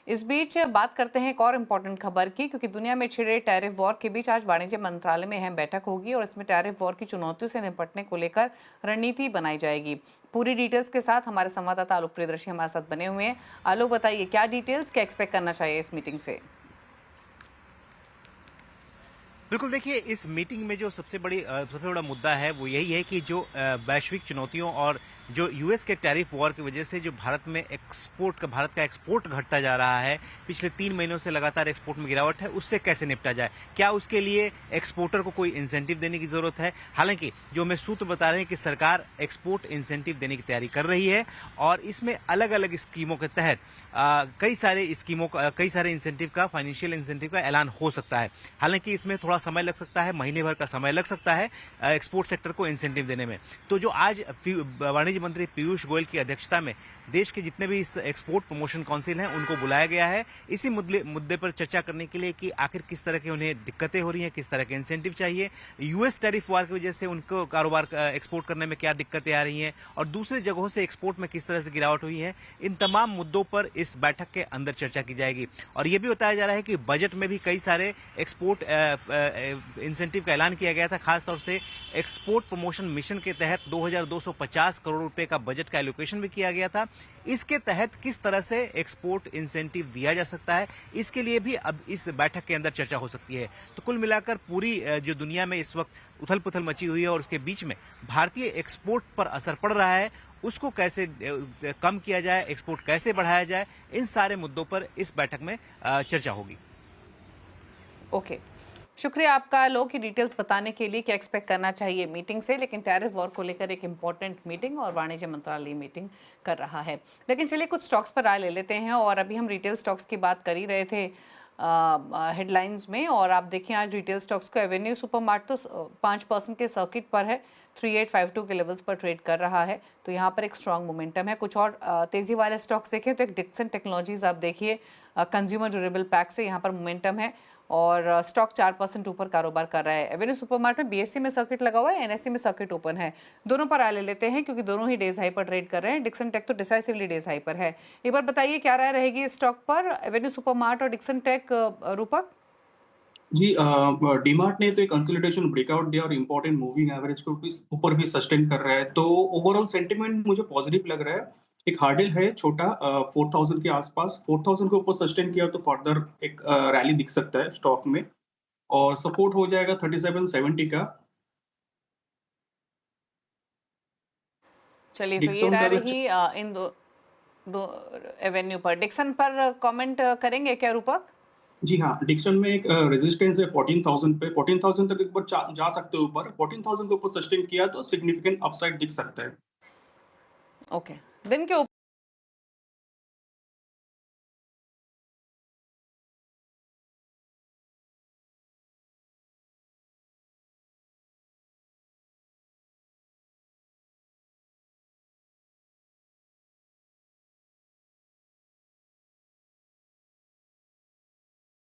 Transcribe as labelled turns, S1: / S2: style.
S1: इस बीच बात करते हैं एक और इम्पोर्टेंट खबर की, क्योंकि दुनिया में छिड़े टैरिफ वॉर के बीच आज वाणिज्य मंत्रालय में अहम बैठक होगी और इसमें टैरिफ वॉर की चुनौतियों से निपटने को लेकर रणनीति बनाई जाएगी। पूरी डिटेल्स के साथ हमारे संवाददाता आलोक प्रियदर्शी हमारे साथ बने हुए हैं। आलोक, बताइए क्या डिटेल्स, क्या एक्सपेक्ट करना चाहिए इस मीटिंग से?
S2: बिल्कुल, देखिए इस मीटिंग में जो सबसे बड़ा मुद्दा है वो यही है कि जो वैश्विक चुनौतियों और जो यूएस के टैरिफ वॉर की वजह से जो भारत का एक्सपोर्ट घटता जा रहा है, पिछले 3 महीनों से लगातार एक्सपोर्ट में गिरावट है, उससे कैसे निपटा जाए। क्या उसके लिए एक्सपोर्टर को कोई इंसेंटिव देने की जरूरत है? हालांकि जो हमें सूत्र बता रहे हैं कि सरकार एक्सपोर्ट इंसेंटिव देने की तैयारी कर रही है और इसमें अलग अलग स्कीमों के तहत कई सारे इंसेंटिव का, फाइनेंशियल इंसेंटिव का ऐलान हो सकता है। हालांकि इसमें थोड़ा समय लग सकता है, महीने भर का समय लग सकता है एक्सपोर्ट सेक्टर को इंसेंटिव देने में। तो जो आज वाणिज्य मंत्री पीयूष गोयल की अध्यक्षता में देश के जितने भी इस एक्सपोर्ट प्रमोशन काउंसिल हैं उनको बुलाया गया है, इसी मुद्दे पर चर्चा करने के लिए कि आखिर किस तरह की उन्हें दिक्कतें हो रही हैं, किस तरह के इंसेंटिव चाहिए, यूएस टैरिफ वार की वजह से उनको कारोबार एक्सपोर्ट करने में क्या दिक्कतें आ रही हैं और दूसरे जगहों से एक्सपोर्ट में किस तरह से गिरावट हुई है। इन तमाम मुद्दों पर इस बैठक के अंदर चर्चा की जाएगी। और यह भी बताया जा रहा है कि बजट में भी कई सारे एक्सपोर्ट इंसेंटिव का ऐलान किया गया था। खासतौर से एक्सपोर्ट प्रमोशन मिशन के तहत 2250 करोड़ रुपए का बजट का एलोकेशन भी किया गया था। इसके तहत किस तरह से एक्सपोर्ट इंसेंटिव दिया जा सकता है, इसके लिए भी अब इस बैठक के अंदर चर्चा हो सकती है। तो कुल मिलाकर पूरी जो दुनिया में इस वक्त उथल पुथल मची हुई है और उसके बीच में भारतीय एक्सपोर्ट पर असर पड़ रहा है, उसको कैसे कम किया जाए, एक्सपोर्ट कैसे बढ़ाया जाए, इन सारे मुद्दों पर इस बैठक में चर्चा होगी।
S1: ओके, शुक्रिया आपका लोग की डिटेल्स बताने के लिए क्या एक्सपेक्ट करना चाहिए मीटिंग से। लेकिन टैरिफ वॉर को लेकर एक इंपॉर्टेंट मीटिंग और वाणिज्य मंत्रालय मीटिंग कर रहा है। लेकिन चलिए कुछ स्टॉक्स पर राय ले लेते हैं। और अभी हम रिटेल स्टॉक्स की बात कर ही रहे थे हेडलाइंस में, और आप देखिए आज रिटेल स्टॉक्स को एवेन्यू सुपरमार्ट तो 5% के सर्किट पर है, 3852 के लेवल्स पर ट्रेड कर रहा है। तो यहाँ पर एक स्ट्रांग मोमेंटम है। कुछ और तेजी वाले स्टॉक्स देखें तो एक डिक्सन टेक्नोलॉजीज आप देखिए, कंज्यूमर ड्यूरेबल पैक से यहाँ पर मोमेंटम है और स्टॉक 4% ऊपर कारोबार कर रहा है। एवेन्यू सुपरमार्ट में बीएससी में सर्किट लगा हुआ है, एनएससी में सर्किट ओपन है। दोनों पर राय ले लेते हैं क्योंकि दोनों ही डेज हाई पर ट्रेड कर रहे हैं। डिक्सन टेक तो डिसाइसिवली डेज हाई पर है। एक बार बताइए क्या राय रहेगी स्टॉक पर, एवेन्यू सुपरमार्ट और डिक्सन टेक, रूपक?
S3: जी, डीमार्ट ने तो एक कंसोलिडेशन ब्रेकआउट दिया और इंपॉर्टेंट मूविंग एवरेज को भी ऊपर भी सस्टेन कर रहा है, तो ओवरऑल सेंटिमेंट मुझे पॉजिटिव लग रहा है। एक हार्डल है छोटा 4000 के आसपास, 4000 के ऊपर सस्टेन किया तो फर्दर एक रैली दिख सकता है स्टॉक में और सपोर्ट हो जाएगा 3770 का।
S1: चलिए, तो ये
S3: डिक्सन का
S1: राय
S3: अगर
S1: रही इन दो एवेन्यू पर। डिक्सन पर कमेंट करेंगे क्या रूपक?
S3: जी हाँ, डिक्सन में एक रेजिस्टेंस है 14,000 पे, 14,000 तक एक बार जा सकते हो ऊपर, 14,000 के ऊपर सस्टेन किया तो सिग्निफिकेंट अपसाइड दिख सकता है।
S1: ओके, दिन के